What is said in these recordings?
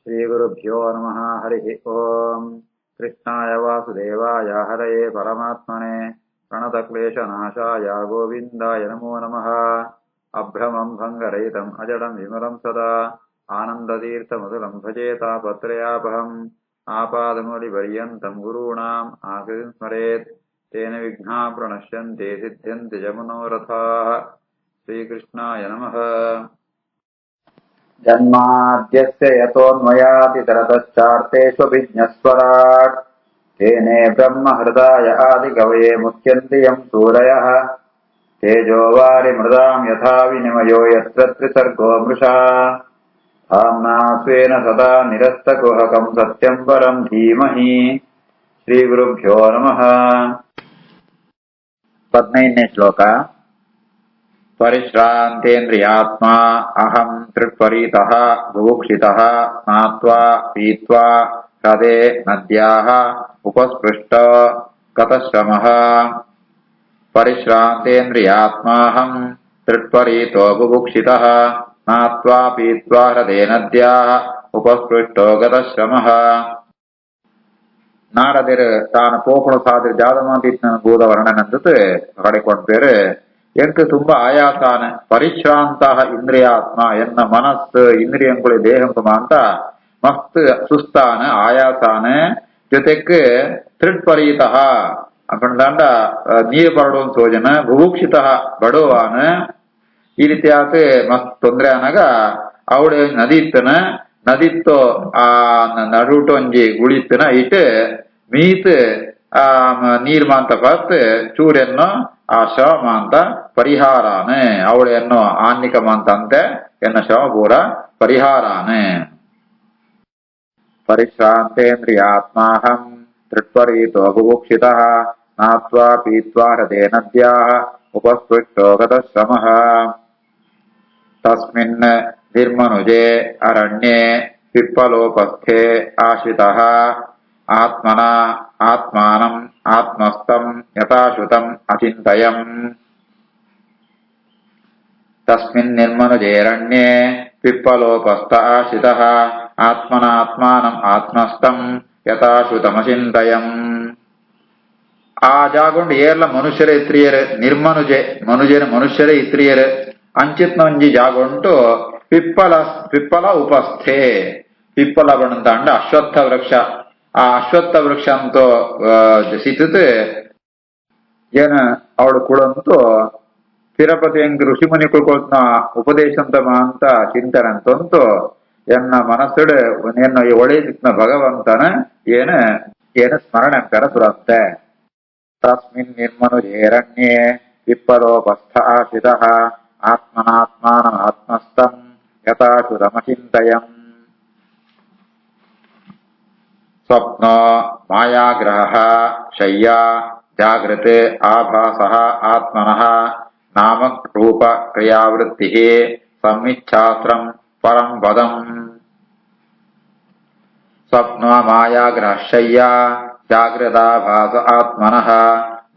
श्रीगुरुभ्यो नमः। हरिः ओम्। कृष्णाय वासुदेवाय हरये परमात्मने प्रणतक्लेशनाशाय गोविन्दाय नमो नमः। अभ्रमम् भङ्गरहितम् अजडम् विमलम् सदा आनन्दतीर्थमधुरम् भजे तापत्रयापहम्। आपादमौलिपर्यन्तम् गुरूणाम् आकृतिम् स्मरेत् तेन विघ्नाः प्रणश्यन्ति सिद्ध्यन्ति च मनोरथाः। श्रीकृष्णाय नमः। जन्माद्यस्य यतोऽन्वयातितरतश्चार्तेष्वभिज्ञस्वराट् तेने ब्रह्महृदाय आदिकवये मुह्यन्ति यम् सूरयः। तेजो वारिमृदाम् यथा विनिमयो यत्र त्रिसर्गो मृषा धाम्ना स्वेन सदा निरस्तकुहकम् सत्यम् परम् धीमहि। श्रीगुरुभ्यो नमः। 15ನೇ ಶ್ಲೋಕ. ಪರಿಶ್ರಾಂತೇಂದ್ರಿಯಾತ್ಮಾ ಅಹಂ ತೃಟ್ಪರೀತಃ ಬುಭುಕ್ಷಿತಃ ಸ್ನಾತ್ವಾ ಪೀತ್ವಾ ಹೃದೆ ನದ್ಯಾಃ ಉಪಸ್ಪೃಷ್ಟ ಗತಶ್ರಮಃ. ಪರಿಶ್ರಾಂತೇಂದ್ರಿಯಾತ್ಮಾಹಂ ತೃಟ್ಪರೀತೋ ಬುಭುಕ್ಷಿತಃ ಸ್ನಾತ್ವಾ ಪೀತ್ವಾ ಹೃದೆ ನದ್ಯಾಃ ಉಪಸ್ಪೃಷ್ಟೋ ಗತಶ್ರಮಃ. நாரதர் தான் போகணும் சாதிர் ஜாதமாதித்ன பூத வர்ணனந்துட்டு கடைக்கொண்டு பேரு எனக்கு ತುಂಬಾ ಆಯಾಸಾನ ಪರಿಶ್ರಾಂತಹ ಇಂದ್ರಿಯಾತ್ಮ ಎನ್ನ ಮನಸ್ಸು ಇಂದ್ರಿಯಂಗಳು ದೇಹಂಕುಮ ಅಂತ ಮಸ್ತ್ ಸುಸ್ತಾನ ಆಯಾಸಾನ ಜೊತೆಗೆ ತೃಟ್ಪರೀತಃ ಅಪ್ಪಂದಾಂಡ ನೀರು ಬರಡುವ ಸೋಜನ ಬುಭುಕ್ಷಿತಃ ಬಡವಾನ ಈ ರೀತಿಯಾದ ಮಸ್ತ್ ತೊಂದರೆ ಅನಾಗ ಅವಳು ನದಿತ್ತನ ನದಿತ್ತೋ ಆ ನಡುಟೊಂಜಿ ಗುಳಿತನ ಇಟ್ಟು ಮೀತ್ ಆ ನೀರ್ ಮಾಂತ ಪತ್ ಚೂರೆನ್ನೋ ಆ ಶವ ಮಾಂತ ಪರಿಹಾರಾನೆ ಅವಳು ಎನ್ನೋ ಆನ್ನಿಕ ಮಾಂತ ಅಂತೆ ಎನ್ನ ಶವ ಪೂರ ಪರಿಹಾರಾನೆ. ಪರಿಶ್ರಾಂತೇಂದ್ರಿಯಾತ್ಮಾಹಂ ತೃಟ್ಪರೀತೋ ಬುಭುಕ್ಷಿತಃ ಸ್ನಾತ್ವಾ ಪೀತ್ವಾ ಹೃದೆ ನದ್ಯಾಃ ಉಪಸ್ಪೃಷ್ಟೋ ಗತಶ್ರಮಃ. ತಸ್ಮಿನ್ ನಿರ್ಮನುಜೆ ಅರಣ್ಯೇ ಪಿಪ್ಪಲೋಪಸ್ಥೆ ಆಶ್ರಿತಃ ಆತ್ಮನ ಆತ್ಮಾನಂ ಆತ್ಮಸ್ಥಂ ಯಥಾಶ್ರುತಂ ಅಚಿಂತಯಂ. ತಸ್ಮಿನ್ ನಿರ್ಮನುಜೇರಣ್ಯೇ ಪಿಪ್ಪಲೋಪಸ್ಥ ಆಶ್ರಿತಃ ಆತ್ಮನ ಆತ್ಮಾನಂ ಆತ್ಮಸ್ಥಂ ಯಥಾಶ್ರುತಮಚಿಂತಯಂ. ಆ ಜಾಗೊಂಡು ಏರ್ಲ ಮನುಷ್ಯರ ಇತ್ರಿಯರು ನಿರ್ಮನುಜೆ ಮನುಜರ ಮನುಷ್ಯರ ಇತ್ರಿಯರು ಅಂಚಿತ್ನೊಂಜಿ ಜಾಗೊಂಡು ಪಿಪ್ಪಲ ಉಪಸ್ಥೆ ಪಿಪ್ಪಲ ಬಣ್ಣಂದ ಅಶ್ವತ್ಥ ವೃಕ್ಷ ಆ ಅಶ್ವತ್ಥ ವೃಕ್ಷ ಅಂತೂ ಸಿತುತ್ತೆ ಏನ ಅವಳು ಕೂಡಂತೂ ತಿರುಪತಿ ಹೆಂಗ್ ಋಷಿ ಮುನಿ ಕುಳ್ಕೊಳ್ತನ ಉಪದೇಶ ಅಂತ ಅಂತ ಚಿಂತನೆ ಅಂತಂತೂ ಎನ್ನ ಮನಸ್ಸಡು ಎನ್ನ ಒಳ್ಳೆದಿತ್ನ ಭಗವಂತನ ಏನ ಸ್ಮರಣೆ ಅಂತಾರ ಸುರಂತೆ. ತಸ್ಮಿನ್ ನಿರ್ಮನುಜೇರಣ್ಯೇ ಪಿಪ್ಪಲೋಪಸ್ಥ ಆಶ್ರಿತಃ ಆತ್ಮನಾತ್ಮಾನಂ ಆತ್ಮಸ್ಥಂ ಯಥಾಶ್ರುತಮಚಿಂತಯಂ. ಸ್ವಪ್ನ ಮಾಯಾಗ್ರಹ ಶಯ್ಯಾ ಜಾಗೃತ್ ಆಭಾಸಃ ಆತ್ಮನಃ ನಾಮಕ್ ರೂಪ ಕ್ರಿಯಾವೃತ್ತಿ ಸಮ್ಮಿಚ್ಛಾಸ್ತ್ರಂ ಪರಂ ಪದಂ. ಸ್ವಪ್ನ ಮಾಯಾಗ್ರಹ ಶಯ್ಯಾ ಜಾಗೃತಾಭಾಸ ಆತ್ಮನಃ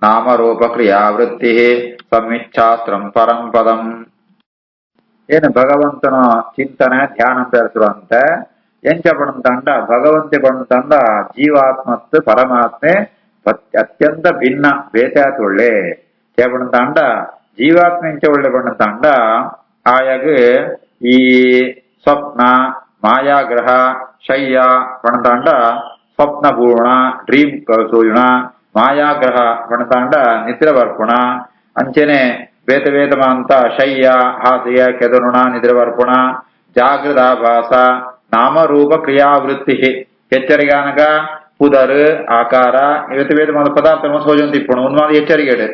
ನಾಮರೂಪ ಕ್ರಿಯಾವೃತ್ತಿ ಸಮ್ಮಿಚ್ಛಾಸ್ತ್ರಂ ಪರಂ ಪದಂ. ಏನು ಭಗವಂತನ ಚಿಂತನೆ ಧ್ಯಾನ ಬೆರೆಸುವಂತೆ ಎಂಚ ಪಣಂತಂಡ ಭಗವಂತೆ ಪಣಂತಂಡ ಜೀವಾತ್ಮತ್ತು ಪರಮಾತ್ಮೆ ಅತ್ಯಂತ ಭಿನ್ನ ಬೇತಾತೊಳ್ಳೆ ಪಣಂತಂಡ ಜೀವಾತ್ಮ ಎಂಚ ಒಳ್ಳೆ ಪಣಂತಂಡ ಆಯಾಗ ಈ ಸ್ವಪ್ನ ಮಾಯಾಗ್ರಹ ಶಯ್ಯ ಪಣಂತಂಡ ಸ್ವಪ್ನ ಪೂರ್ಣ ಡ್ರೀಮ್ ಸೂಯುಣ ಮಾಯಾಗ್ರಹ ಪಣಂತಂಡ ನಿದ್ರೆ ಬರ್ಪುಣ ಅಂಚೆನೆ ಬೇತ ಬೇತಮಾಂತ ಶಯ್ಯ ಹಾಸ್ಯ ಕೆದರುಣ ನಿದ್ರೆ ಬರ್ಪುಣ ಜಾಗೃತಾಭಾಸ ನಾಮರೂಪ ಕ್ರಿಯಾವೃತ್ತಿ ಎಚ್ಚರಿಗಾನಗ ಪುದರ್ ಆಕಾರ ಇವತ್ತು ಬೇತ ಮಾದ ಪದಾರ್ಥ ಸೋಜನ್ ತಿಪ್ಪುಣ ಉನ್ಮಾದ ಎಚ್ಚರಿಕೆಡು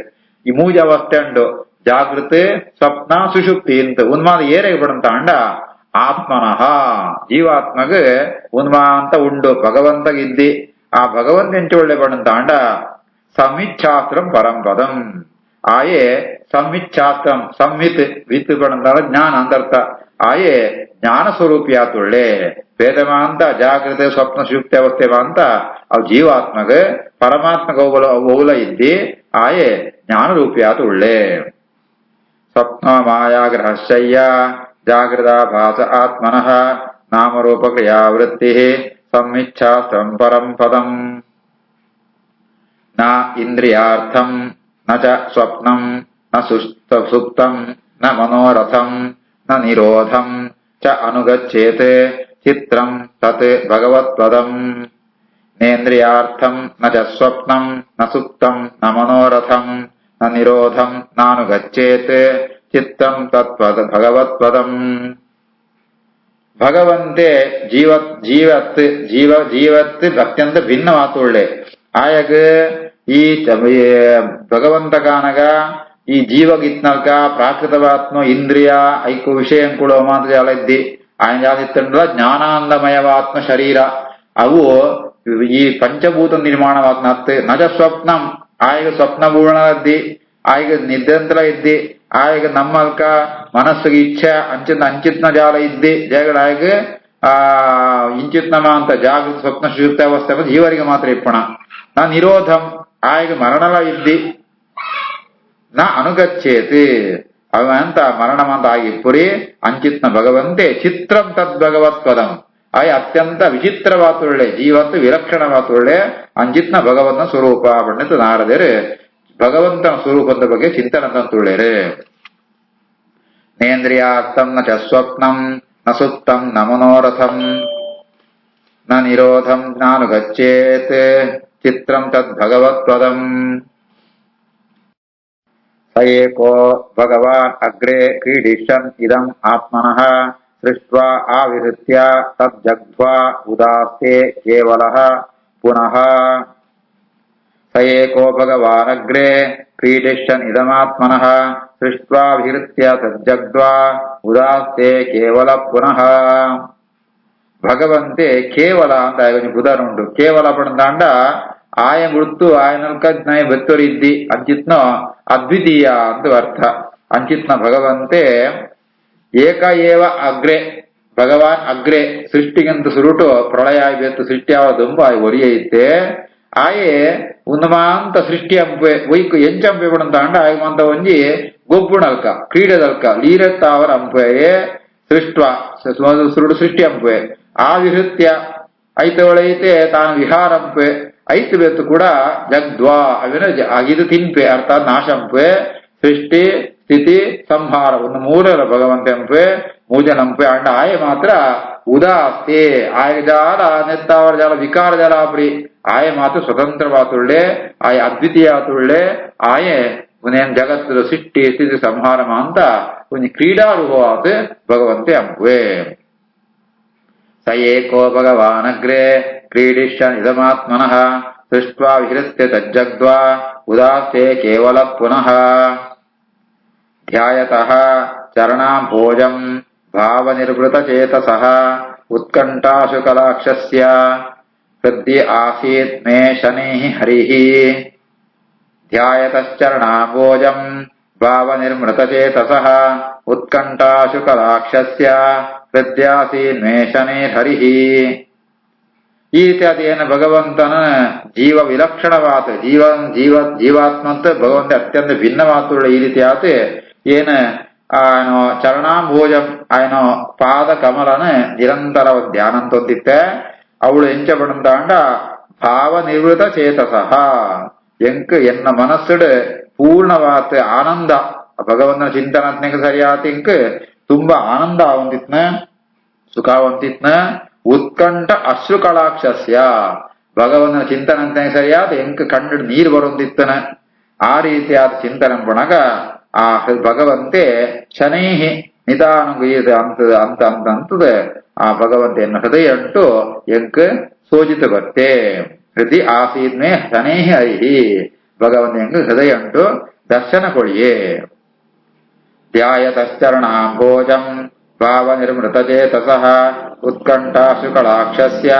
ಈ ಮೂಜ ಅವಸ್ಥೆ ಉಂಡು ಜಾಗೃತ ಸ್ವಪ್ನ ಸುಷುಪ್ತಿ ಅಂತ ಉನ್ಮಾದ ಏರೆಗೆ ಪಡಂತ ಅಂಡ ಆತ್ಮನಃ ಜೀವಾತ್ಮಗ ಉನ್ಮಾ ಅಂತ ಉಂಡು ಭಗವಂತಗಿದ್ದಿ ಆ ಭಗವಂತ ಎಂಚ ಒಳ್ಳೆ ಪಡಂತ ಅಂಡ ಸಮ್ಮಿಚ್ಛಾಸ್ತ್ರಂ ಪರಂಪದಂ ಆಯೇ ಸಮ್ಮಿಚ್ಛಾಸ್ತ್ರಂ ಸಂಹಿತ್ ವಿತ್ ಪಡಂತ ಜ್ಞಾನ ಅಂತರ್ಥ ಆಯೇ ಜ್ಞಾನ ಸ್ವರೂಪಿಯಾತೊಳ್ಳೆ ವೇದಮಾಂತ ಜಾಗೃತ ಸ್ವಪ್ನ ಸುಷುಪ್ತಿ ಅವಸ್ಥೆ ಅಂತ ಅವು ಜೀವಾತ್ಮಗ ಪರಮಾತ್ಮಗ ಓಲ ಇದ್ದಿ ಆಯೇ ಜ್ಞಾನ ರೂಪಿಯಾತೊಳ್ಳೆ. ಸ್ವಪ್ನ ಮಾಯಾಗ್ರಹಶಯ್ಯ ಜಾಗೃತಾಭಾಸ ಆತ್ಮನಃ ನಾಮರೂಪಕ್ರಿಯಾವೃತ್ತಿಃ ಸಮ್ಮಿಚ್ಛಾಸ್ತ್ರಂ ಪರಂ ಪದಂ ನ ಇಂದ್ರಿಯಾರ್ಥಂ ನ ಚ ಸ್ವಪ್ನಂ ನ ಸುಪ್ತಂ ನ ಮನೋರಥಂ ನ ನಿರೋಧಂ ಚ ಅನುಗಚ್ಚೇತ್ ಚಿತ್ರಂ ತತ್ ಭಗವತ್ಪದಂ ನೇಂದ್ರಿಯಾರ್ಥಂ ನ ಚ ಸ್ವಪ್ನಂ ನ ಸುಪ್ತಂ ನ ಮನೋರಥಂ ನ ನಿರೋಧಂ ನಾನುಗಚ್ಚೇತ್ ಚಿತ್ತಂ ತತ್ಪದ ಭಗವತ್ಪದಂ. ಭಗವಂತೆ ಜೀವತ್ ಅತ್ಯಂತ ಭಿನ್ನವಾತುಳ್ಳೆ ಆಯಗ ಈ ಭಗವಂತ ಕಾನಗ ಈ ಜೀವಗಿತ್ನಲ್ಕ ಪ್ರಾಕೃತವಾತ್ಮ ಇಂದ್ರಿಯ ಐಕು ವಿಷಯಂಕುಳು ಮಾತ್ರ ಜಾಲ ಇದ್ದಿ ఆయన జాతిత్తంలో జ్ఞానాందమయవాత్మ శరీర అవు ఈ పంచభూత నిర్మాణవాత్మత్ నజ స్వప్నం ಆಯ್ಗ ಸ್ವಪ್ನ ಪೂರ್ಣದ್ದಿ ಆಯ್ಗ ನಿದ್ರಂತರ ಇದ್ದಿ ಆಯ್ಗ ನಮ್ಮಲ್ಕ ಮನಸ್ಸಿಗೆ ಇಚ್ಛೆ ಅಂಚಿತ್ನ ಜಾಲ ಇದ್ದಿ ಜಗಳಾಯ್ಗ ಇಂಚಿತ್ನಮ ಅಂತ ಜಾಗೃತ ಸ್ವಪ್ನ ಸುಷುಪ್ತಾವಸ್ಥೆ ಜೀವರಿಗೆ ಮಾತ್ರ ಇಪ್ಪಣ ನಾ ನಿರೋಧಂ ಆಯ್ಗ ಮರಣಲ ಇದ್ದಿ ನಾ ಅನುಗಚ್ಚೇತಿ ಅವಂತ ಮರಣಮಂತ ಆಗಿಪ್ಪುರಿ ಅಂಚಿತ್ನ ಭಗವಂತೆ ಚಿತ್ರಂ ತದ್ ಭಗವತ್ಪದಂ ಆಯ ಅತ್ಯಂತ ವಿಚಿತ್ರವಾತುಳ್ಳೆ ಜೀವತ್ತು ವಿಲಕ್ಷಣವಾತುಳ್ಳೆ ಅಂಚಿತ್ನ ಭಗವಂತನ ಸ್ವರೂಪ ಪಂಡಿತ ನಾರದರು ಭಗವಂತನ ಸ್ವರೂಪದ ಬಗ್ಗೆ ಚಿಂತನ ತುಳ್ಳೆರೆ. ನೇಂದ್ರಿಯಾರ್ಥಂ ನ ಚ ಸ್ವಪ್ನಂ ನ ಸುಪ್ತಂ ನ ಮನೋರಥಂ ನ ನಿರೋಧಂ ನಾನುಗಚ್ಚೇತ್ ಚಿತ್ರಂ ತದ್ ಭಗವತ್ಪದಂ. ಸ ಏಕೋ ಭಗವಾನ್ ಅಗ್ರೆ ಕ್ರೀಡಿಷ್ಯನ್ ಇದಂ ಆತ್ಮನಃ ಸೃಷ್ಟ್ವಾ ಆವಿರುತ್ಯ ತಜ್ಜಗ್ಧ್ವಾ ಉದಾಸ್ತೆ ಕೇವಲಃ ಪುನಃ. ಸ ಏಕೋ ಭಗವಾನ್ ಅಗ್ರೆ ಕ್ರೀಡಿಷ್ಯನ್ ಇದಮಾತ್ಮನಃ ಸೃಷ್ಟ್ವಾ ವಿಹೃತ್ಯ ತಜ್ಜಗ್ಧ್ವಾ ಉದಾಸ್ತೆ ಕೇವಲ ಪುನಃ. ಭಗವಂತೆ ಕೇವಲ ಅಂತ ಉದಾಹರಣೆ ಕೇವಲ ಪಡೆದಾಂಡ ಆಯ ಮೃತ್ತು ఆయనల్క ಜ್ಞಾಯ ಭಕ್ತರಿದ್ದಿ ಅಂಚಿತ್ನ ಅದ್ವಿತೀಯ ಅಂತ ಅರ್ಥ. ಅಂಚಿತ್ನ ಭಗವಂತೆ ಏಕ ಏವ ಅಗ್ರೆ ಭಗವಾನ್ ಅಗ್ರೆ ಸೃಷ್ಟಿಗಂತ ಸುರುಟು ಪ್ರಳಯ ಆಯ್ತು ಸೃಷ್ಟಿ ಆವ ದುಂಬ ಒರಿಯೈತೆ ಆಯೆ ಉನ್ನಮಾಂತ ಸೃಷ್ಟಿ ಅಂಪೆ ಒಯ್ಕು ಎಂಚಂಪೆ ಪಡಂತಾಂಡ ಆಯಮಂತ ಒಂಜಿ ಗೊಬ್ಬುಣಲ್ಕ ಕ್ರೀಡದಲ್ಕ ಲೀರತ್ತಾವರ ಅಂಪೆಯೇ ಸೃಷ್ಟ ಸುರುಡು ಸೃಷ್ಟಿ ಅಂಪೆ ಆವಿಹೃತ್ಯ ಐತವಳೈತೆ ತಾನು ವಿಹಾರಂಪೆ ಐತು ಬೆತ್ತು ಕೂಡ ಜಗ್ದ್ವಾ ಅವಿನ ಅಗಿದು ತಿನ್ಪೆ ಅರ್ಥಾತ್ ನಾಶಂಪೆ ಸೃಷ್ಟಿ ಸ್ಥಿತಿ ಸಂಹಾರ ಒಂದು ಮೂರರ ಭಗವಂತಂಪೆ ಮೂಜನಂಪೆ ಅಂಡ ಆಯ ಮಾತ್ರ ಉದಾಸ್ತೆ ಆಯ ಜಾಲ ನೆತ್ತಾವರ ಜಾಲ ವಿಕಾರ ಜಾಲ ಅಪ್ರಿ ಆಯ ಮಾತ್ರ ಸ್ವತಂತ್ರವಾತುಳ್ಳೆ ಆಯ ಅದ್ವಿತೀಯಾತುಳ್ಳೆ ಆಯೆ ಉನೇನ್ ಜಗತ್ತು ಸಿಟ್ಟಿ ಸ್ಥಿತಿ ಸಂಹಾರ ಅಂತ ಒಂದು ಕ್ರೀಡಾರೂಪವಾತ್ ಭಗವಂತೆ ಅಂಪುವೆ. ಸ ಏಕೋ ಭಗವಾನಗ್ರೆ ಕ್ರೀಡಿಷ್ಯನ್ ಇದಮಾತ್ಮನಃ ಸೃಷ್ಟ್ವಾ ವಿಹೃತ್ಯ ತಜ್ಜಗ್ಧ್ವಾ ಉದಾಸ್ತೆ ಕೇವಲ ಪುನಃ. ಧ್ಯಾಯತಃ ಚರಣಾಂಭೋಜಂ ಭಾವನಿರ್ವೃತಚೇತಸಃ ಉತ್ಕಂಠಾಶು ಕಲಾಕ್ಷಸ್ಯ ಹೃದ್ಯ ಆಸೀತ್ ಮೇ ಶನೈಃ ಹರಿಃ. ಧ್ಯಾಯತಶ್ಚರಣಾಂಭೋಜಂ ಭಾವನಿರ್ವೃತಚೇತಸಃ ಉತ್ಕಂಠಾಶು ಕಲಾಕ್ಷಸ್ಯ ಹೃದ್ಯಾಸೀನ್ ಮೇ ಶನೈರ್ ಹರಿಃ. ಈ ರೀತಿಯಾದ ಏನು ಭಗವಂತನ ಜೀವ ವಿಲಕ್ಷಣವಾತ ಜೀವಾತ್ಮಂತ ಭಗವಂತ ಅತ್ಯಂತ ಭಿನ್ನವಾತುಳ್ಳ ಈ ರೀತಿಯಾತ ಏನ ಆಯನ ಚರಣಾಂಭೋಜಂ ಆಯನ ಪಾದ ಕಮಲನ ನಿರಂತರ ಧ್ಯಾನ ಅಂತೊಂದಿತ್ತೆ ಅವಳು ಎಂಚ ಪಡಂತಾಂಡ ಭಾವ ನಿವೃತ ಚೇತಸಃ ಎಂಕ್ ಎನ್ನ ಮನಸ್ಸುಡು ಪೂರ್ಣವಾತ ಆನಂದ ಭಗವಂತನ ಚಿಂತನತ್ನೆಗೆ ಸರಿಯಾತ ಇಂಕ್ ತುಂಬಾ ಆನಂದ ಆವಂತಿತ್ನ ಸುಖಾವಂತಿತ್ನ ಉತ್ಕಂಠ ಅಶ್ರು ಕಳಾಕ್ಷಸ್ಯ ಭಗವಂತನ ಚಿಂತನಂತೆ ಸರಿಯಾದ ಎಂಕ್ ಕಣ್ಣು ನೀರು ಬರುವಂತಿತ್ತನ ಆ ರೀತಿಯಾದ ಚಿಂತನೆ ಪಣಗ ಆ ಭಗವಂತೆ ಶನೈಹಿ ನಿಧಾನಗೀದ ಅಂತದ ಆ ಭಗವಂತೆಯನ್ನು ಹೃದಯ ಅಂಟು ಎಂಕ್ ಸೋಜಿತ ಬತ್ತೆ ಹೃದಯ ಆಸೀದ್ಮೇ ಶನೈಹಿ ಹರಿಹಿ ಭಗವಂತ ಎಂಕ್ ಹೃದಯ ಅಂಟು ದರ್ಶನ ಕೊಳಿಯೇ. ಧ್ಯಾಯತಶ್ಚರಣಾಂಭೋಜಂ ಭಾವನಿರ್ಮೃತಚೇತಸಃ ಉತ್ಕಂಠಾಶು ಕಳಾಕ್ಷಸ್ಯ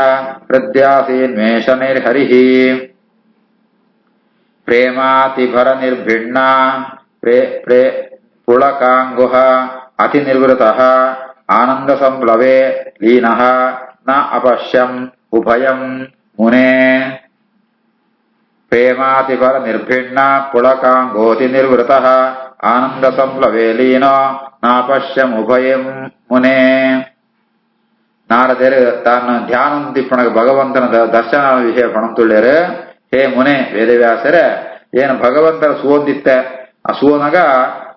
ಹೃದ್ಯಾಸೀನ್ ಮೇ ಶನೈರ್ಹರಿಃ. ಪ್ರೇಮಾತಿಭರ ನಿರ್ಭಿಣ್ಣ ಪುಳಕಾಂಗುಹ ಅತಿ ನಿರ್ವೃತಃ ಆನಂದ ಸಂಪ್ಲವೆ ಲೀನಃ ನ ಅಪಶ್ಯಂ ಉಭಯಂ ಮುನೇ. ಪ್ರೇಮಾತಿಭರ ನಿರ್ಭಿಣ್ಣ ಪುಳಕಾಂಗೋತಿ ನಿರ್ವೃತಃ ಆನಂದ ಸಂಪ್ಲವೆ ಲೀನೋ ನಾಪಶ್ಯಂ ಉಭಯಂ ಮುನೇ. ನಾರದರು ತಾನು ಧ್ಯಾನ ತಿಪ್ಪಣಗ ಭಗವಂತನ ದರ್ಶನ ವಿಷಯ ಪಣಂತುಳ್ಳ್ಯರು ಹೇ ಮುನೆ ವೇದವ್ಯಾಸರೇ ಏನು ಭಗವಂತನ ಸುವೊಂದಿತ್ತೆ ಆ ಸುವನಗ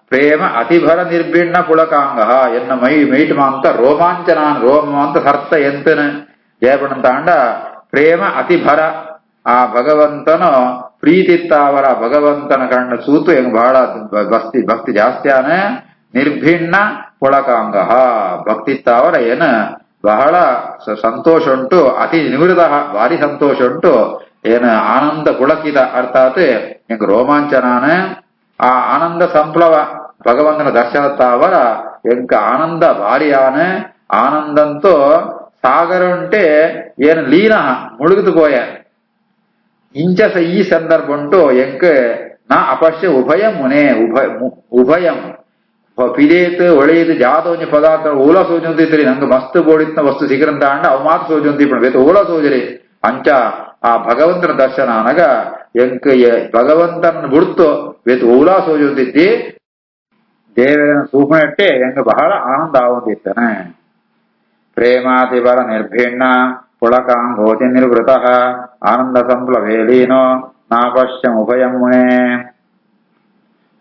ಪ್ರೇಮ ಅತಿಭರ ನಿರ್ಭಿಣ್ಣ ಪುಳಕಾಂಗ ಎನ್ನ ಮೈಟು ಮಾಂತ ರೋಮಾಂಚನಾನ್ ರೋಮಾಂತ ಸರ್ತ ಎಂತನ ಜಯಪಣಂತ ಅಂಡ ಪ್ರೇಮ ಅತಿಭರ ಆ ಭಗವಂತನು ಪ್ರೀತಿತ್ತಾವರ ಭಗವಂತನ ಕಣ್ಣ ಸೂತು ಹೆಂಗ್ ಬಹಳ ಭಕ್ತಿ ಜಾಸ್ತಿ ಆನೆ ನಿರ್ಭಿಣ್ಣ ಪುಳಕಾಂಗ ಭಕ್ತಿತ್ತಾವರ ಏನ ಬಹಳ ಸಂತೋಷ ಉಂಟು ಅತಿ ನಿವೃತ ಭಾರಿ ಸಂತೋಷ ಉಂಟು ಏನ ಆನಂದ ಪುಳಕಿದ ಅರ್ಥಾತ್ ಹೆಂಗ್ ರೋಮಾಂಚನಾನ ಆ ಆನಂದ ಸಂಪ್ಲವ ಭಗವಂತನ ದರ್ಶನತ್ತಾವರ ಎಂಕ ಆನಂದ ಭಾರಿಯಾನ ಆನಂದಂತೂ ಸಾಗರ ಉಂಟೆ ಏನು ಲೀನ ಮುಳುಗಿದು ಪೋಯ ಇಂಚಸ ಈ ಸಂದರ್ಭ ಉಂಟು ಎಂಕ್ ನಾ ಅಪಶ್ಯ ಉಭಯ ಮುನೆ ಉಭಯಂ ಪಿದೇತ್ ಒಳೆಯದು ಜಾತ ಒಂಜಿ ಪದಾರ್ಥ ಓಲ ಸೋಜೊಂದಿದ್ರಿ ನಂಗೆ ಮಸ್ತ್ ಬೋಡಿತ್ನ ವಸ್ತು ಸಿಗರಂತ ಅಂಡ ಅವು ಮಾತ್ರ ಸೋಜೊಂದಿ ಓಲ ಸೋಜರಿ ಅಂಚ ಆ ಭಗವಂತನ ದರ್ಶನ ಅನಗ ಎಂಕ್ ಭಗವಂತನ ಬಿಡ್ತು ವೇತು ಓಲಾ ಸೋಜೊಂದಿದ್ದಿ ದೇವರನ ಸೂಪಣಟ್ಟೆ ಎಂಗ ಬಹಳ ಆನಂದ ಆವಂದಿತ್ತನೆ ಪ್ರೇಮಾತಿಬಲ ನಿರ್ಭಿಣ್ಣ ಪುಳಕಾಂಗೋತಿ ನಿರ್ವೃತ ಆನಂದ ಸಂಪ್ಲವೇಲೀನೋ ನಾಪಶ್ಯಂ ಉಭಯಂ ಮುನೆ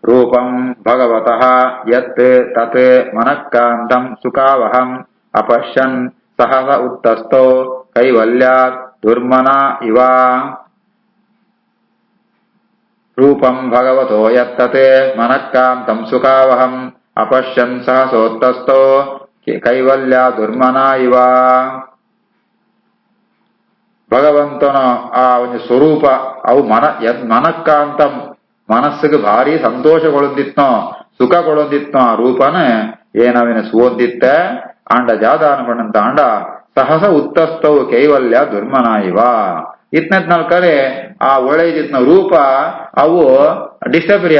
ರೂಪಂ ಭಗವತಃ ಯತ್ ತತ್ ಮನಃಕಾಂತಂ ಸುಖಾವಹಂ ಅಪಶ್ಯನ್ ಸಹಸ ಉತ್ತಸ್ಥೋ ಕೈವಲ್ಯಾತ್ ದುರ್ಮನ ಇವ ರೂಪಂ ಭಗವತೋ ಯತ್ತತ್ ಮನಃಕಾಂತಂ ಸುಖಾವಹಂ ಅಪಶ್ಯನ್ ಸಹಸೋತ್ತಸ್ಥೋ ಕೈವಲ್ಯ ದುರ್ಮನ ಇವ ಭಗವಂತನ ಆ ಒಂದು ಸ್ವರೂಪ ಅವು ಮನಃಕಾಂತಂ ಮನಸ್ಸಿಗೆ ಭಾರಿ ಸಂತೋಷಗೊಳ್ಳದಿತ್ನೋ ಸುಖಗೊಳ್ಳದಿತ್ನೋ ಆ ರೂಪನ ಏನವಿನ ಸುವೊಂದಿತ್ತ ಆಂಡ ಜಾದಾನ ಪಣಂತ ಆಂಡ ಸಹಸ ಉತ್ತಸ್ತವು ಕೈವಲ್ಯ ದುರ್ಮನ ಇವ ಇತ್ನತ್ನಲ್ ಕಡೆ ಆ ಒಳ್ಳೆದಿತ್ನ ರೂಪ ಅವು ಡಿಸ್ಟರ್ಬರಿ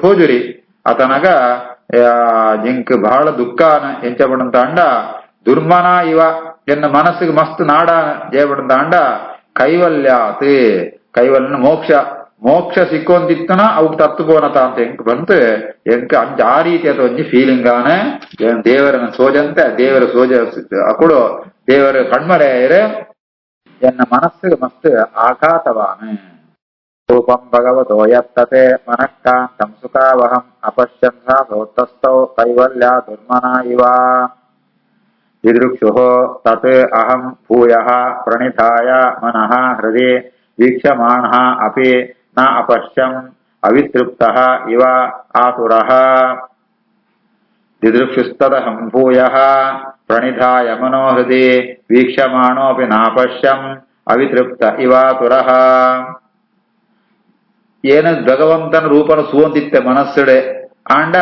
ಸೋಜುರಿ ಆತನಗ ಜಿಂಕ್ ಬಹಳ ದುಃಖನ ಎಂಚ ಪಣಂತ ಅಂಡ ದುರ್ಮನ ಇವ ಎನ್ನ ಮನಸ್ಸಿಗೆ ಮಸ್ತ್ ನಾಡ ಜಯಪಡಂತ ಅಂಡ ಕೈವಲ್ಯಾತ್ ಕೈವಲ್ಯನ ಮೋಕ್ಷ ಸಿಕ್ಕೊಂದಿತ್ತನ ಅವಕ್ ತತ್ತು ಪೋನತ ಅಂತ ಎಂಕ್ ಬಂತು ಎಂಕ್ ಅಂಚ ಆ ರೀತಿ ಅದ ಒಂಜಿ ಫೀಲಿಂಗ್ ಆನ ದೇವರನ್ನ ಸೋಜಂತೆ ದೇವರ ಸೋಜ ಅಕುಡು ದೇವರ ಕಣ್ಮರೆಯರೆ ಎನ್ನ ಮನಸ್ಸಿಗೆ ಮಸ್ತ್ ಆಘಾತವಾನ ರೂಪಂ ಭಗವತೋ ಯತ್ತತೆ ಮನಃಕಾಂತಂ ಸುಖಾವಹಂ ಅಪಶ್ಯನ್ ಸೋತ್ತಸ್ಥೌ ಕೈವಲ್ಯ ದುರ್ಮನ ಇವ ದಿದೃಕ್ಷುಃ ತತ್ ಅಹಂ ಭೂಯಃ ಪ್ರಣಿಧಾಯ ಮನಃ ಹೃದಯ ವೀಕ್ಷಮಾಣಃ ಅಪಿ ನ ಅಪಶ್ಯಂ ಅವಿತೃಪ್ತಃ ಇವ ಆತುರಃ ದಿದೃಕ್ಷುಸ್ತದಹಂ ಭೂಯಃ ಪ್ರಣಿಧಾಯ ಮನೋ ಹೃದಯ ವೀಕ್ಷಮಾಣೋಪಿ ನಾಪಶ್ಯಂ ಅವಿತೃಪ್ತ ಇವಾತುರಃ ಏನು ಭಗವಂತನ ರೂಪನ ಸುವಂದಿತ್ತೆ ಮನಸ್ಸುಡೆ ಆಂಡ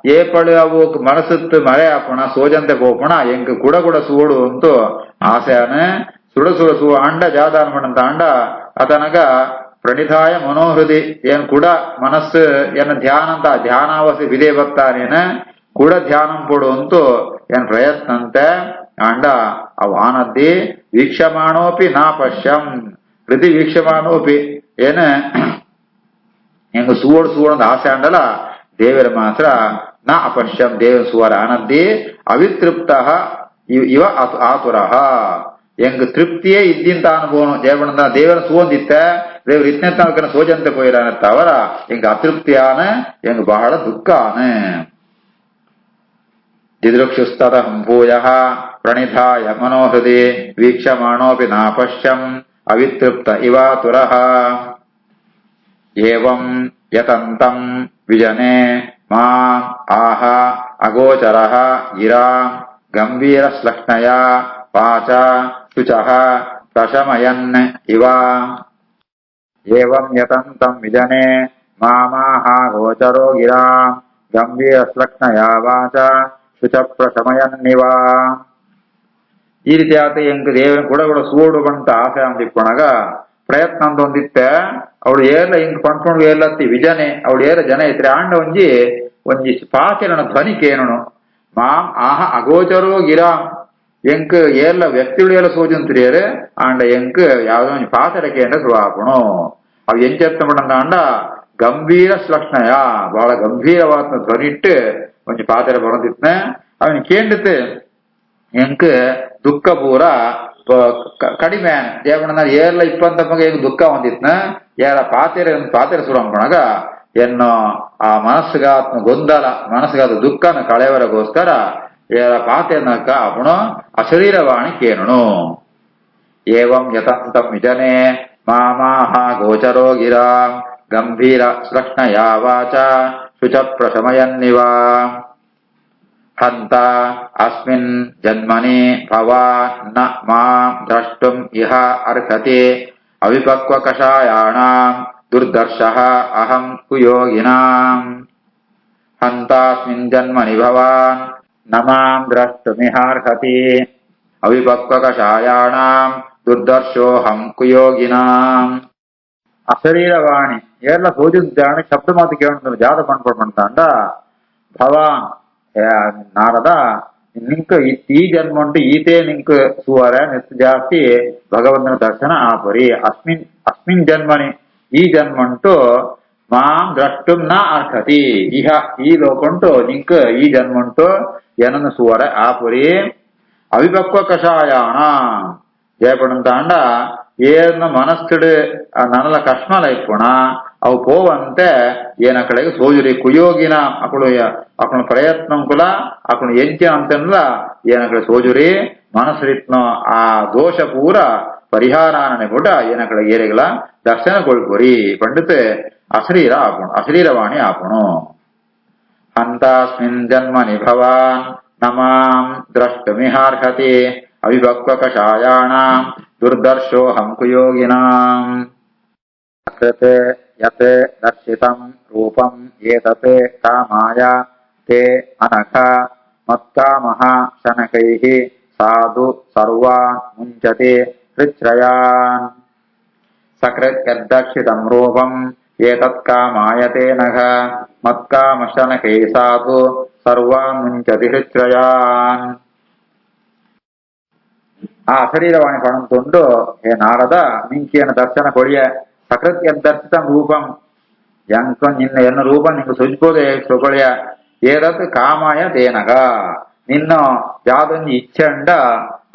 ಏಪಳು ಅವು ಮನಸ್ಸತ್ತು ಮರೆ ಹಾಕೋಣ ಸೋಜಂತೆ ಹೋಗೋಣ ಎಂಕ್ ಕೂಡ ಸೂಡು ಅಂತೂ ಆಸೆನ ಸುಡ ಸೂ ಅಂಡ ಜಾದಾನ ಮಾಡಂತ ಅಂಡ ಅತನಗ ಪ್ರಣಿಧಾಯ ಮನೋಹೃದಿ ಏನ್ ಕೂಡ ಮನಸ್ಸು ಏನ ಧ್ಯಾನ ಅಂತ ಧ್ಯಾನಾವಸಿ ವಿಧೇ ಬರ್ತಾನೇನ ಕೂಡ ಧ್ಯಾನ ಪಡು ಅಂತೂ ಏನ್ ಪ್ರಯತ್ನ ಅಂತೆ ಅಂಡ ಅವು ಆನದ್ದಿ ವೀಕ್ಷಮಾಣೋಪಿ ನಾ ಪಶ್ಯಂ ಹೃದಯ ವೀಕ್ಷಮಾಣೋಪಿ ಏನ ಹೆಂಗ ಸುವೋಡ್ ಆಸೆ ಅಂಡಲ್ಲ ದೇವರ ಮಾತ್ರ ನ ಅಪಶ್ಯಂ ದೇವರ ಸುವರ ಆನದ್ದಿ ಅವಿತೃಪ್ತ ಇವ ಆತುರಃ ಹೆಂಗ್ ತೃಪ್ತಿಯೇ ಇದ್ದಿಂತ ಅನುಭವ ಜಯಬಣ್ಣ ದೇವರ ಸುವೊಂದಿತ್ತ ದೇವ್ರ ಇತ್ನೆತ್ತ ಸೋಜಂತೆ ಪೋಯಿರಾನತ್ತ ಅವರ ಹೆಂಗ ಅತೃಪ್ತಿಯಾನ ಹೆಂಗ್ ಬಹಳ ದುಃಖಾನ ದಿದೃಕ್ಷುಸ್ತದಹಂ ಭೂಯಃ ಪ್ರಣಿಧಾಯ ಮನೋಹೃದಿ ವೀಕ್ಷಮಾಣೋಪಿ ನಾಪಶ್ಯಂ ಅವಿತೃಪ್ತ ಇವಾತುರಃ ಏವಂ ಯತಂತಂ ವಿಜನೆ ಮಾ ಆಹ ಅಗೋಚರಃ ಗಿರಾಂ ಗಂಭೀರ ಶ್ಲಕ್ಷ್ಣಯ ವಾಚ ಶುಚಃ ಪ್ರಶಮಯನ್ ಇವ ಏವಂ ಯತಂತಂ ವಿಜನೆ ಮಾಮಾಹ ಗೋಚರೋ ಗಿರಾಂ ಗಂಭೀರ ಶ್ಲಕ್ಷ್ಣಯ ವಾಚ ಶುಚ ಪ್ರಶಮಯನ್ನಿವ ಈ ರೀತಿ ಆತ ಎಂಕ್ ದೇವನ ಕೂಡ ಸೂಡು ಬಂತ ಆಸೆ ಅಂದಿಕ್ಕೊಣಗ ಪ್ರಯತ್ನ ಅಂತ ಒಂದಿತ್ತೆ ಅವಳು ಏರ್ಲ ಹಿಂಗ್ ಪಂಡ್ಕೊಂಡು ಏರ್ಲತ್ತಿ ವಿಜನೆ ಅವಳು ಏರ ಜನ ಇದ್ರೆ ಆಂಡ ಒಂಜಿ ಪಾಚರಣ ಧ್ವನಿ ಕೇನನು ಮಾಂ ಆಹ ಅಗೋಚರೋ ಗಿರಾಂ ಎಂಕ್ ಏರ್ಲ ವ್ಯಕ್ತಿಗಳು ಎಲ್ಲ ಸೋಜಂತ್ರಿಯರು ಆಂಡ ಎಂಕ್ ಯಾವ್ದೋ ಒಂಜಿ ಪಾಚರ ಕೇಂದ್ರ ಶುರುವಾಪಣು ಅವು ಎಂಚೆತ್ತ ಮಾಡಂದ ಆಂಡ ಗಂಭೀರ ಶ್ಲಕ್ಷ್ಣಯ ಬಹಳ ಗಂಭೀರವಾದ ಧ್ವನಿ ಇಟ್ಟು ಒಂಜಿ ಪಾಚರ ಬರೋದಿತ್ನ ಅವನ್ ಕೇಂದ್ರತೆ ಎಂಕ್ ದುಃಖ ಪೂರ ಕಡಿಮೆ ದೇವಣ್ಣ ಏರ್ಲ ಇಪ್ಪಂತಮ್ಮಗೆ ಈಗ ದುಃಖ ಹೊಂದಿತ್ನ ಏರ ಪಾತೆರೆ ಸುರ ಅನ್ಕೊಳಗ ಎನ್ನು ಆ ಮನಸ್ಸುಗಾತ್ಮ ಗೊಂದಲ ಮನಸ್ಸುಗಾದ ದುಃಖನ ಕಳೆಯವರಿಗೋಸ್ಕರ ಏರ ಪಾತೆನಕ ಅವನು ಅಶರೀರವಾಣಿ ಕೇಣನು ಏವಂ ಯತಂತಂ ವಿಜನೆ ಮಾಮಾಹ ಗೋಚರೋ ಗಿರಾ ಗಂಭೀರ ಸ್ಲಕ್ಷ್ಣಯಾ ವಾಚ ಶುಚ ಪ್ರಶಮಯನ್ನಿವ ಹಂತ ಅಸ್ಮಿನ್ ಜನ್ಮನಿ ಭವಾನ್ ನ ಮಾಂ ದ್ರಷ್ಟುಂ ಇಹ ಅರ್ಹತಿ ಅವಿಪಕ್ವ ಕಷಾಯಾಣಾಂ ದುರ್ದರ್ಶಃ ಅಹಂ ಕುಯೋಗಿನಾಂ ಹಂತಾಸ್ಮಿನ್ ಜನ್ಮನಿ ಭವಾನ್ ನ ಮಾಂ ದ್ರಷ್ಟುಮಿಹಾರ್ಹತಿ ಅವಿಪಕ್ವ ಕಷಾಯಾಣಾಂ ದುರ್ದರ್ಶೋಹಂ ಕುಯೋಗಿನಾಂ ಅಶರೀರವಾಣಿ ಏರ್ಲ ಸೋಜಿದ್ದಾನೆ ಶಬ್ದ ಮಾತು ಕೇಳೋದು ಜಾತ ಪಣ್ಪಡ್ತಾಂಡ ಭವಾನ್ ನಾರದ ನಿಂಕ್ ಈ ಜನ್ಮ ಉಂಟು ಈತೇ ನಿಂಕ್ ಸುವರ ನೆತ್ತು ಜಾಸ್ತಿ ಭಗವಂತನ ದರ್ಶನ ಆಪರಿ ಅಸ್ಮಿನ್ ಜನ್ಮನಿ ಈ ಜನ್ಮ ಉಂಟು ಮಾಂ ದ್ರಷ್ಟುಂ ನ ಅರ್ಹತಿ ಇಹ ಈ ಲೋಕ ಉಂಟು ನಿಂಕ್ ಈ ಜನ್ಮ ಉಂಟು ಏನನ್ನು ಸುವರ ಆಪುರಿ ಅವಿಪಕ್ವ ಕಷಾಯಾಣ ಜಯಪಡಂತಾಂಡ ಏನ ಮನಸ್ಸುಡು ನನಲ ಕಷ್ಮಲ ಇಪ್ಪುಣ ಅವು ಪೋವಂತೆ ಏನ ಕಡೆಗೆ ಸೋಜುರಿ ಕುಯೋಗಿನ ಅಕಳು ಪ್ರಯತ್ನಂಕುಲ ಅಕಳು ಎಂಚಿನ ಅಂತನ್ಲ ಏನ ಕಡೆ ಸೋಜುರಿ ಮನಸ್ಸರಿತ್ನ ಆ ದೋಷ ಪೂರ ಪರಿಹಾರಾನೇ ಕೂಡ ಏನ ಕಡೆ ಏರೆಗಳ ದರ್ಶನ ಕೊಳ್ಪುರಿ ಪಂಡಿತ ಅಶರೀರವಾಣಿ ಆಪುಣು ಹಂತಾಸ್ಮಿನ್ ಜನ್ಮನಿ ಭವಾನ್ ನಮಾಂ ದ್ರಷ್ಟುಮಿಹಾರ್ಹತಿ ಅವಿಭಕ್ವ ಕಷಾಯಾಣಾಂ ದುರ್ದರ್ಶೋಹಂ ಕುಯೋಗಿನಾಂ ಅಕೃತೆ ಯತ್ ದರ್ಶಿತಂ ರೂಪಂ ಏತತ್ ಕಾಮಾಯ ತೇ ಅನಘ ಮತ್ಕಾಮಃ ಶನಕೈಃ ಸಾಧು ಸರ್ವಾನ್ ಮುಂಚತೆ ಹೃಚ್ಛ್ರಯಾನ್ ಸಕೃತ್ ಯದ್ದರ್ಶಿತಂ ರೂಪಂ ಏತತ್ ಕಾಮಾಯ ತೇ ನಘ ಮತ್ಕಾಮ ಶನಕೈಃ ಸಾಧು ಸರ್ವಾನ್ ಮುಂಚತಿ ಹೃಚ್ಛ್ರಯಾನ್ ಆ ಅಶರೀರವಾಣಿ ಪಣಂತುಂಡು ಹೇ ನಾರದ ನಿಂಕಿಯನ ದರ್ಶನ ಕೊಡಿಯ ಸಕೃತ್ ಯದ್ದರ್ಶಿತಂ ರೂಪಂ ಎಂಕ ನಿನ್ನ ಎನ್ನ ರೂಪ ನಿಂಗೆ ಸುಜ್ಬೋದೆ ಸುಗೊಳಿಯ ಏದತ್ ಕಾಮಾಯ ತೇನಗ ನಿನ್ನ ಜಾದೊಂದು ಇಚ್ಛೆ ಅಂಡ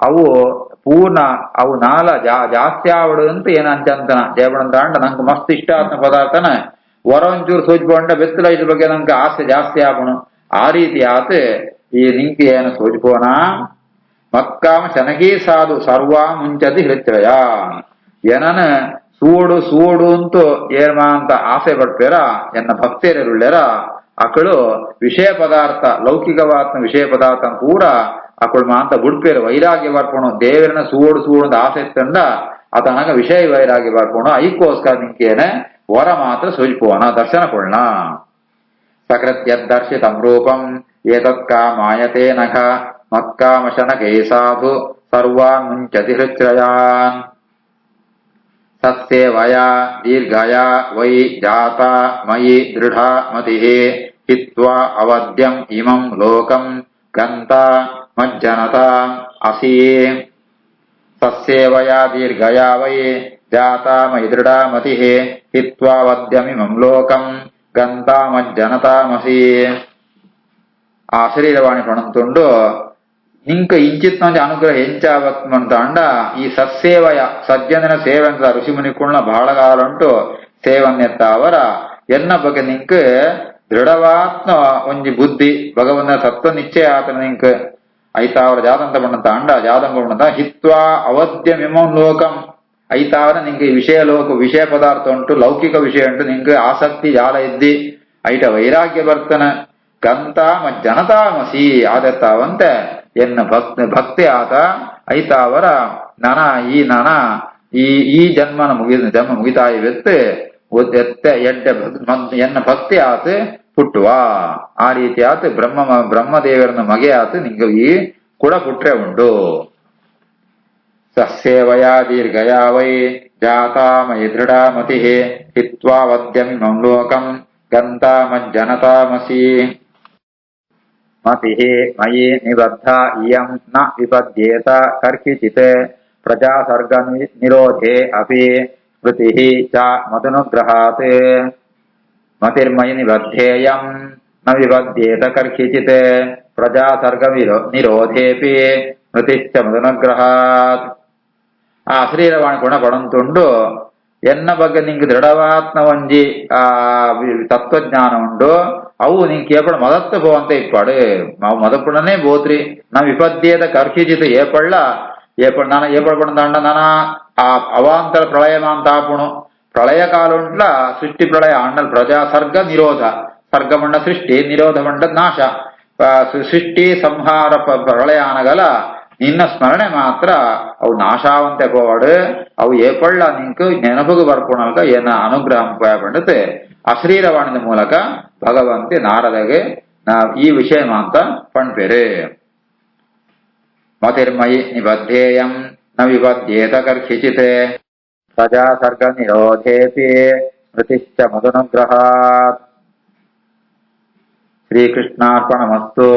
ಅವು ಪೂರ್ಣ ಅವು ನಾಲ ಜಾಸ್ತಿ ಆವಡು ಅಂತ ಏನಂತಂತನ ಜಯಬಡಂತ ಅಂಡ ನಂಗೆ ಮಸ್ತ್ ಇಷ್ಟ ಆತ್ಮ ಪದಾರ್ಥನ ಹೊರೊಂಚೂರು ಸೋಜ್ಕೊಂಡ ಬೆತ್ತಲ ಇದ್ರ ಬಗ್ಗೆ ನಂಗೆ ಆಸೆ ಜಾಸ್ತಿ ಆಪಣು ಆ ರೀತಿ ಆತ ಈ ನಿಂಕಿ ಏನು ಸೋಜ್ಕೋನ ಮಕ್ಕಾಮ ಶನಗೀ ಸಾಧು ಸರ್ವಾ ಮುಂಚತಿ ಹೃಚ್ಛ್ರಯ ಏನನ ಸೂಡು ಅಂತೂ ಏರ್ಮಾ ಅಂತ ಆಸೆ ಪಡ್ಪೇರ ಎನ್ನ ಭಕ್ತೇರುಳ್ಳೆರ ಅಕಳು ವಿಷಯ ಪದಾರ್ಥ ಲೌಕಿಕವಾತ್ಮ ವಿಷಯ ಪದಾರ್ಥ ಪೂರ ಅಕಳು ಮಾಂತ ಬುಡ್ಪೇರು ವೈರಾಗ್ಯ ಬರ್ಪಣು ದೇವರನ್ನ ಸೂಡು ಅಂತ ಆಸೆ ತಂಡ ಆತನಾಗ ವಿಷಯ ವೈರಾಗ್ಯ ಬರ್ಪಣು ಐಕೋಸ್ಕರ ನಿಂಕೇನೆ ವರ ಮಾತ್ರ ಸೂಚಿಪೋಣ ದರ್ಶನ ಕೊಡ್ಣ ಸಕೃತ್ಯದರ್ಶಿತಂ ರೂಪಂ ಏತತ್ ಕಾಮಾಯತೆ ನಖ ಮತ್ಕಾಮಶನಕೇ ಸಾಧು ಸರ್ವಾನ್ ಮುಂಚತಿ ಹೃಚ್ಛ್ರಯಾನ್ ಸತ್ಸೇವಯಾ ದೀರ್ಘಯಾ ವೈ ಜಾತಾ ಮಯಿ ದೃಢ ಮತಿಃ ಹಿತ್ವಾ ಅವದ್ಯಂ ಇಮಂ ಲೋಕಂ ಗಂತಾ ಮಜ್ಜನತಾ ಅಸಿ ಸತ್ಸೇವಯಾ ದೀರ್ಘಯಾ ವೈ ಜಾತಾ ಮಯಿ ದೃಢ ಮತಿಃ ಹಿತ್ವಾ ಅವದ್ಯಮಿಮಂ ಲೋಕಂ ಗಂತಾ ಮಜ್ಜನತಾಮಸಿ ಆ ಶರೀರವಾಣಿ ಪಣಂತುಂಡು ನಿಂಕ ಇಂಚಿತ್ ನಂಜ ಅನುಗ್ರಹ ಹೆಂಚಾವತ್ಮಂತ ಅಂಡ ಈ ಸತ್ಸೇವಯ ಸಜ್ಜನನ ಸೇವೆ ಅಂತ ಋಷಿಮುನಿಕುಳ್ನ ಬಹಳ ಕಾಲ ಉಂಟು ಸೇವನ್ನೆತ್ತ ಅವರ ಎನ್ನ ಬಗ್ಗೆ ನಿಂಕ್ ದೃಢವಾತ್ಮ ಒಂಜಿ ಬುದ್ಧಿ ಭಗವಂತನ ಸತ್ವ ನಿಶ್ಚಯ ಆತನ ನಿಂಕ್ ಐತಾವರ ಜಾತಂತ ಬಣ್ಣಂತ ಅಂಡ ಜಾತಂಗ ಬಣ್ಣಂತ ಹಿತ್ವಾ ಅವಧ್ಯ ಮಿಮಂ ಲೋಕಂ ಐತಾವರ ನಿಂಗೆ ವಿಷಯ ಪದಾರ್ಥ ಉಂಟು ಲೌಕಿಕ ವಿಷಯ ಉಂಟು ನಿಂಗೆ ಆಸಕ್ತಿ ಜಾಲ ಇದ್ದಿ ಐಟ ವೈರಾಗ್ಯ ಬರ್ತನ ಗಂತಾಮ ಜನತಾಮಸಿ ಆದತ್ತಾವಂತೆ ಎನ್ನ ಭಕ್ತಿ ಆತ ಐತಾವರ ಈ ಜನ್ಮ ಮುಗಿತಾಯಿ ಎನ್ನ ಭಕ್ತಿ ಆತ ಪುಟ್ಟುವ ಆ ರೀತಿ ಆತ ಬ್ರಹ್ಮದೇವರನ್ನ ಮಗೆ ಆತ ನಿಂಗೆ ಈ ಕೂಡ ಪುಟ್ರೆ ಉಂಟು ಸಸ್ಯೇವಯಾ ದೀರ್ಘಯಾ ವೈ ಜಾತಾ ಮಯಿ ದೃಢ ಮತಿಃ ಹಿತ್ವಾ ವದ್ಯಮಿಮಂ ಲೋಕಂ ಗಂತಾ ಮಜ್ಜನತಾಮಸಿ ಮತಿಃ ಮಯಿ ನಿಬದ್ಧ ಇಯಂ ನ ವಿಪದ್ಯೇತ ಕರ್ಕಿಚಿತ್ ಪ್ರಜಾಸರ್ಗ ನಿರೋಧೇ ಅಪಿ ಸ್ಮೃತಿಃ ಚ ಮದನುಗ್ರಹಾತ್ ಮತಿರ್ಮಯಿ ನಿಬದ್ಧೇಯಂ ನ ವಿಪದ್ಯೇತ ಕರ್ಕಿಚಿತ್ ಪ್ರಜಾಸರ್ಗ ನಿರೋಧೇಪಿ ಸ್ಮೃತಿಶ್ಚ ಮದನುಗ್ರಹಾತ್. ಆ ಅಶ್ರೀರವಾಣಿ ಗುಣಪಡಂತುಂಡು ಎನ್ನ ಬಗ್ಗೆ ನಿಂಗೆ ದೃಢವಾತ್ನ ಒಂಜಿ ತತ್ವಜ್ಞಾನ ಉಂಡು ಅವು ನಿಂಗೆ ಕೇಪಡ ಮದತ್ತು ಪೋವಂತ ಇಪ್ಪಾಡು ನಾವು ಮದಪುಣನೇ ಬೋತ್ರಿ ನಾವು ವಿಪದ್ಯೇದ ಕರ್ಕಿಜಿತ ಏಪಳ್ಳ ನಾನು ಏಪಡ್ಪಂಡ ನಾನ ಆ ಅವಾಂತರ ಪ್ರಳಯಮಾಂತಾಪುಣು ಪ್ರಳಯ ಕಾಲುಂಟ್ಲ ಸೃಷ್ಟಿ ಪ್ರಳಯ ಅಂಡಲ್ ಪ್ರಜಾ ಸರ್ಗ ನಿರೋಧ ಸರ್ಗಮಂಡ ಸೃಷ್ಟಿ ನಿರೋಧ ಮಂಡ ನಾಶ ಸೃಷ್ಟಿ ಸಂಹಾರ ಪ್ರಳಯ ಅನಗಲ ನಿನ್ನ ಸ್ಮರಣೆ ಮಾತ್ರ ಅವು ನಾಶಾವಂತೆ ಪೋವಾಡು ಅವು ಏಪಳ್ಳ ನಿಂಕು ನೆನಪುಗು ಬರ್ಪುಣಲ್ಕ ಏನ ಅನುಗ್ರಹ ಪಂಡತೆ ಅಶ್ರೀರವಾಣಿದ ಮೂಲಕ ಭಗವಂತಿ ನಾರದಗೆ ಈ ವಿಷಯ ಮಾಂತ ಪಣ್ಪೆರೆ. ಮತಿರ್ಮಯಿ ನಿಬದ್ಧೇಯಂ ನ ವಿಬದ್ಧೇತ ಕರ್ಕಿಚಿತೆ ಪ್ರಜಾ ಸರ್ಗ ನಿರೋಧೇಪಿ ಸ್ಮೃತಿಶ್ಚ ಮದನುಗ್ರಹಾತ್. ಶ್ರೀಕೃಷ್ಣಾರ್ಪಣಮಸ್ತು.